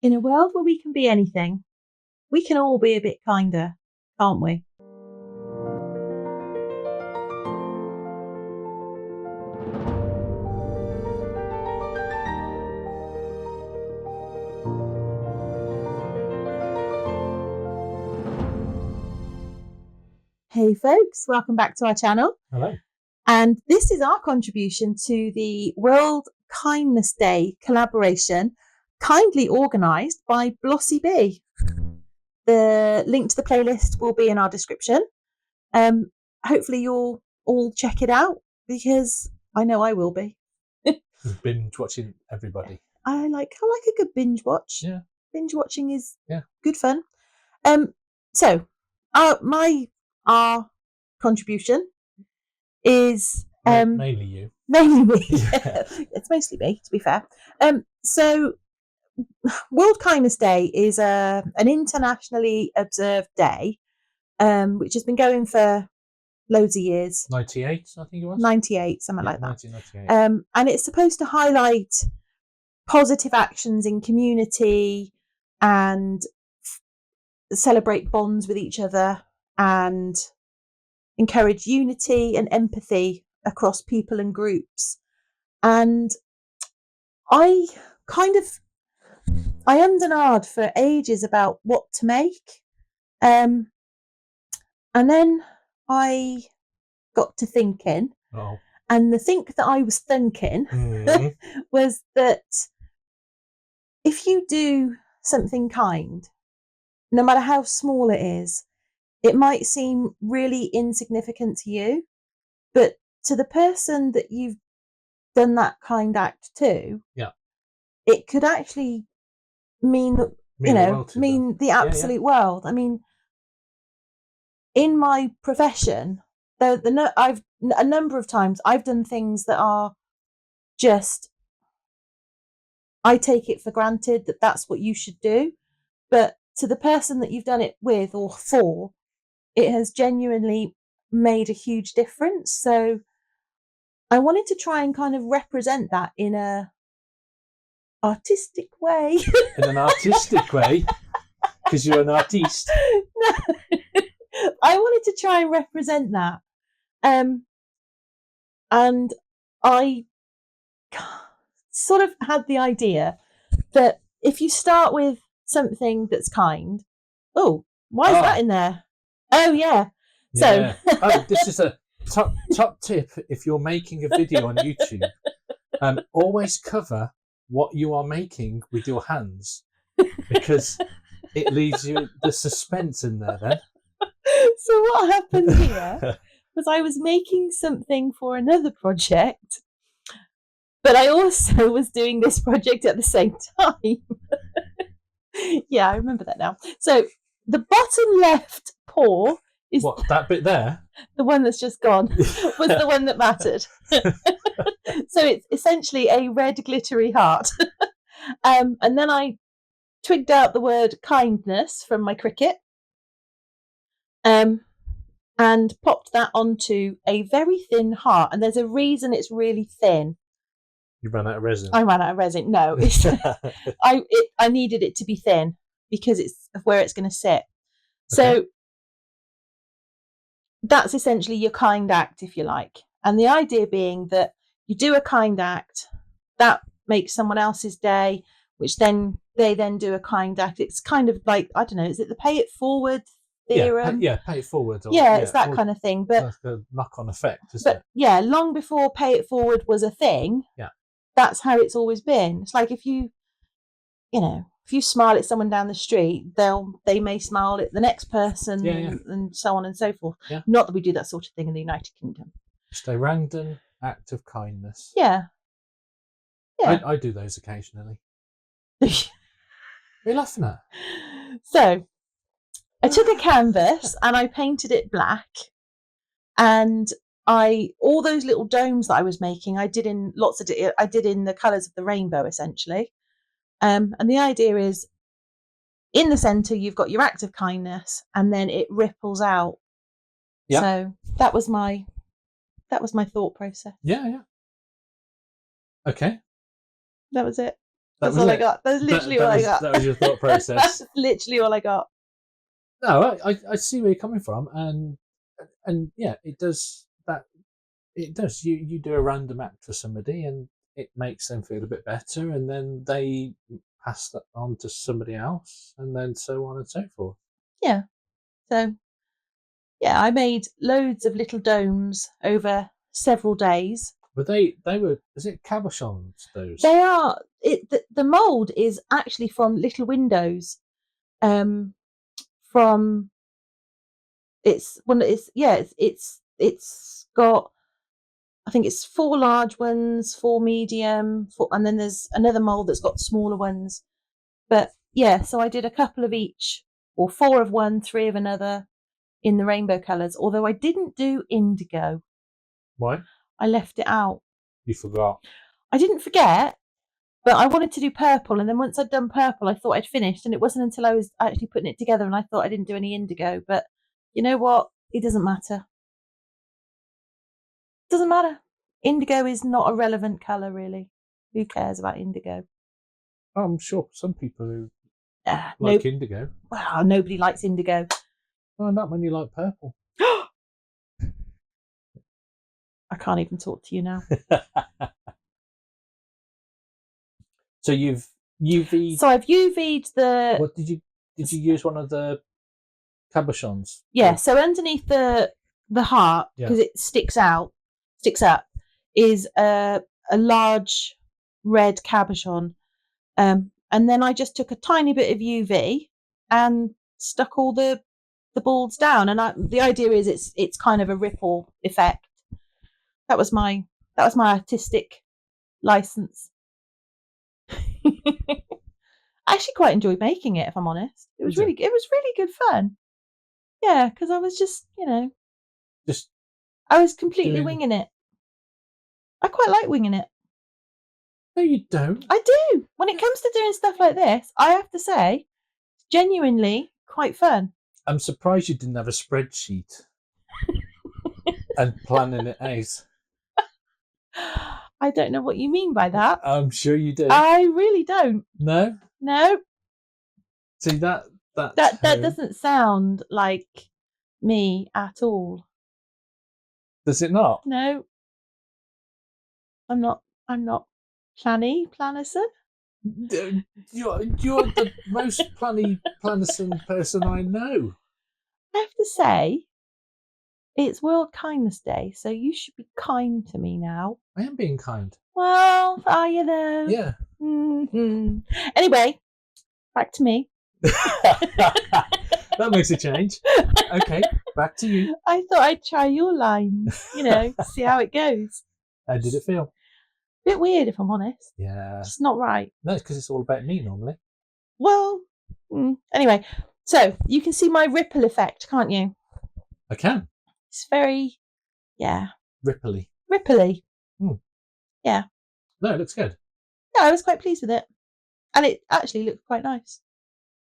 In a world where we can be anything, we can all be a bit kinder, can't we? Hey folks, welcome back to our channel. Hello. And this is our contribution to the World Kindness Day collaboration, kindly organised by Blossy Bee. The link to the playlist will be in our description. Hopefully you'll all check it out, because I know I will be. You've been watching everybody. I like a good binge watch. Yeah. Binge watching is good fun. So our contribution is mainly you. Mainly me. Yeah. It's mostly me, to be fair. So World Kindness Day is an internationally observed day, which has been going for loads of years. 98, I think it was. 98, something like that. 1998. And it's supposed to highlight positive actions in community and celebrate bonds with each other and encourage unity and empathy across people and groups. And I ummed and ahed for ages about what to make. And then I got to thinking, and the think that I was thinking was that if you do something kind, no matter how small it is, it might seem really insignificant to you, but to the person that you've done that kind act to, it could actually mean that mean the absolute world. I mean, in my profession, I've a number of times I've done things that are just, I take it for granted that that's what you should do, but to the person that you've done it with or for, it has genuinely made a huge difference. So I wanted to try and kind of represent that in a artistic way. In an artistic way? Because you're an artiste. No, I wanted to try and represent that. And I sort of had the idea that if you start with something that's kind, why is that in there? Oh, yeah. So this is a top tip if you're making a video on YouTube. Always cover what you are making with your hands, because it leaves you the suspense in there then. So what happened here was I was making something for another project, but I also was doing this project at the same time. Yeah, I remember that now. So the bottom left paw is that bit there? The one that's just gone was the one that mattered. So it's essentially a red glittery heart. And then I twigged out the word kindness from my Cricut, and popped that onto a very thin heart. And there's a reason it's really thin. You ran out of resin. I ran out of resin. No, I needed it to be thin because it's where it's going to sit. Okay. So that's essentially your kind act, if you like. And the idea being that you do a kind act, that makes someone else's day, which then they then do a kind act. It's kind of like, I don't know, is it the pay it forward theorem? Pay it forward. It's that kind of thing. But the knock-on effect, isn't it? Yeah, long before pay it forward was a thing, that's how it's always been. It's like if you smile at someone down the street, they may smile at the next person, and so on and so forth. Yeah. Not that we do that sort of thing in the United Kingdom. Just a random act of kindness. Yeah. I do those occasionally. What are you laughing at? So I took a canvas and I painted it black, and all those little domes that I was making, I did in the colours of the rainbow, essentially. And the idea is, in the centre, you've got your act of kindness, and then it ripples out. Yeah. So that was my thought process. Yeah. Okay. That was it. That's all I got. That's literally all I got. That was your thought process. That's literally all I got. No, I see where you're coming from, and yeah, it does that. It does. You do a random act for somebody, and it makes them feel a bit better, and then they pass that on to somebody else, and then so on and so forth. Yeah. So, yeah, I made loads of little domes over several days. But they were, is it Cabochons, those? They are. The mould is actually from little windows. From it's got, I think it's 4 large ones, 4 medium, and then there's another mould that's got smaller ones. But yeah, so I did a couple of each, or 4 of one, 3 of another, in the rainbow colours. Although I didn't do indigo. Why? I left it out. You forgot. I didn't forget, but I wanted to do purple, and then once I'd done purple, I thought I'd finished, and it wasn't until I was actually putting it together and I thought I didn't do any indigo. But you know what? It doesn't matter. It doesn't matter. Indigo is not a relevant colour, really. Who cares about indigo? I'm sure some people who like indigo. Well, nobody likes indigo. Well, not when you like purple. I can't even talk to you now. So you've UV'd. So I've UV'd the. What did you use? One of the cabochons? Yeah. So underneath the heart, because it sticks up, is a large red cabochon, and then I just took a tiny bit of UV and stuck all the balls down, and the idea is it's kind of a ripple effect. That was my artistic license. I actually quite enjoyed making it, if I'm honest. It was really good fun. Yeah, because I was just I was completely winging it. I quite like winging it. No, you don't. I do. When it comes to doing stuff like this, I have to say, it's genuinely quite fun. I'm surprised you didn't have a spreadsheet and planning it out. I don't know what you mean by that. I'm sure you do. I really don't. No? No. See, that doesn't sound like me at all. Does it not? No. I'm not Plannerson. You're the most Plannerson person I know. I have to say, it's World Kindness Day, so you should be kind to me now. I am being kind. Well, are you though? Yeah. Mm-hmm. Anyway, back to me. That makes a change. Okay, back to you. I thought I'd try your line, see how it goes. How did it feel? Bit weird, if I'm honest. Yeah. It's not right. No, it's because it's all about me normally. Well, anyway, so you can see my ripple effect, can't you? I can. It's very, ripply. Yeah. No, it looks good. Yeah, I was quite pleased with it. And it actually looks quite nice.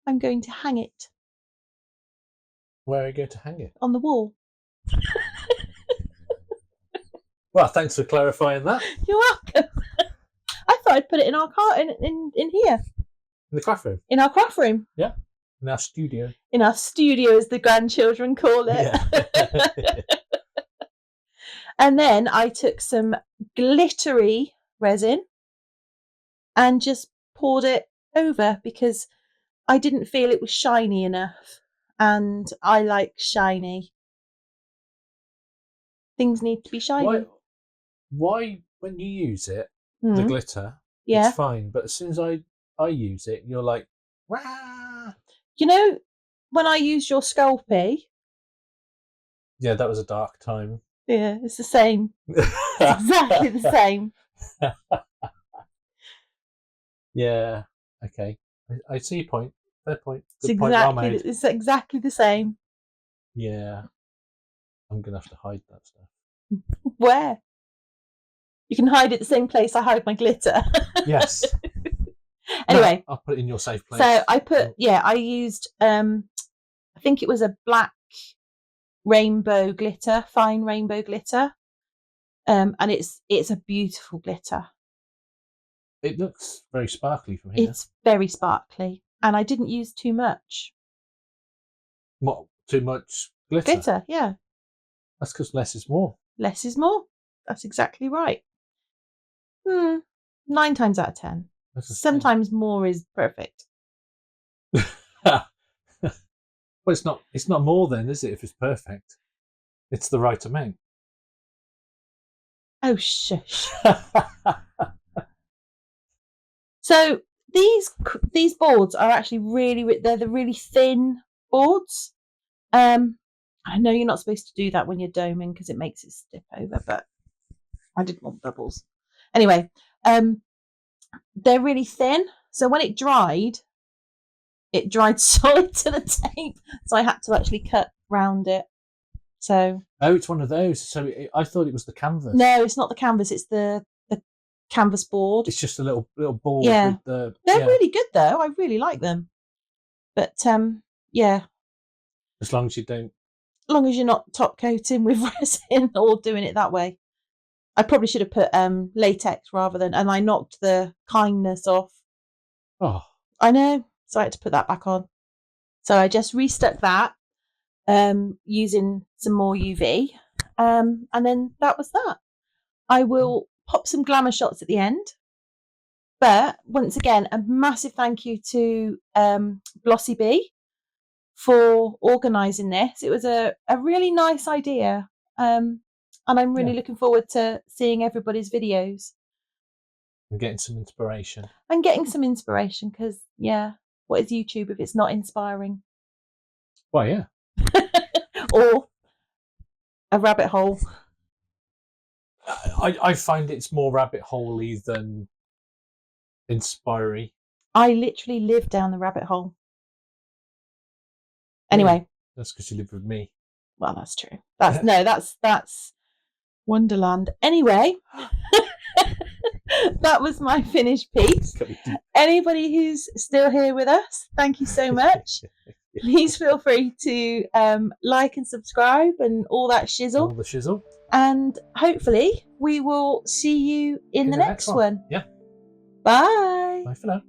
I'm going to hang it. Where are you going to hang it? On the wall. Well, thanks for clarifying that. You're welcome. I thought I'd put it in our car in here. In the craft room? In our craft room. Yeah. In our studio. In our studio, as the grandchildren call it. Yeah. And then I took some glittery resin and just poured it over because I didn't feel it was shiny enough. And I like shiny. Things need to be shiny. Why when you use it, the glitter, it's fine. But as soon as I use it, you're like, wah! You know, when I used your Sculpey. Yeah, that was a dark time. Yeah, it's the same. It's exactly the same. Yeah, okay. I see your point. Fair point. It's exactly the same. Yeah. I'm going to have to hide that stuff. Where? You can hide it the same place I hide my glitter. Yes. Anyway. No, I'll put it in your safe place. So I used, I think it was a black rainbow glitter, fine rainbow glitter. And it's a beautiful glitter. It looks very sparkly from here. It's very sparkly, and I didn't use too much. What, too much glitter? Glitter, yeah. That's because less is more. Less is more. That's exactly right. 9 times out of 10. Sometimes more is perfect. Well, it's not more then, is it, if it's perfect? It's the right amount. Oh, shush. So these boards are actually they're the really thin boards. I know you're not supposed to do that when you're doming because it makes it tip over, but I didn't want bubbles. Anyway, they're really thin. So when it dried solid to the tape. So I had to actually cut round it. So it's one of those. So I thought it was the canvas. No, it's not the canvas. It's the canvas board. It's just a little board. Yeah, with they're really good though. I really like them. But yeah. As long as you don't. As long as you're not top coating with resin or doing it that way. I probably should have put latex rather than, and I knocked the kindness off. Oh. I know. So I had to put that back on. So I just restuck that using some more UV. And then that was that. I will pop some glamour shots at the end. But once again, a massive thank you to Blossy Bee for organising this. It was a really nice idea. And I'm really looking forward to seeing everybody's videos. And getting some inspiration. Because, what is YouTube if it's not inspiring? Well, yeah. Or a rabbit hole. I find it's more rabbit hole-y than inspiring. I literally live down the rabbit hole. Anyway. That's because you live with me. Well, that's true. That's Wonderland. Anyway, that was my finished piece. Anybody who's still here with us, thank you so much. Please feel free to like and subscribe and all that shizzle. All the shizzle. And hopefully we will see you in the next one. Yeah. Bye. Bye for now.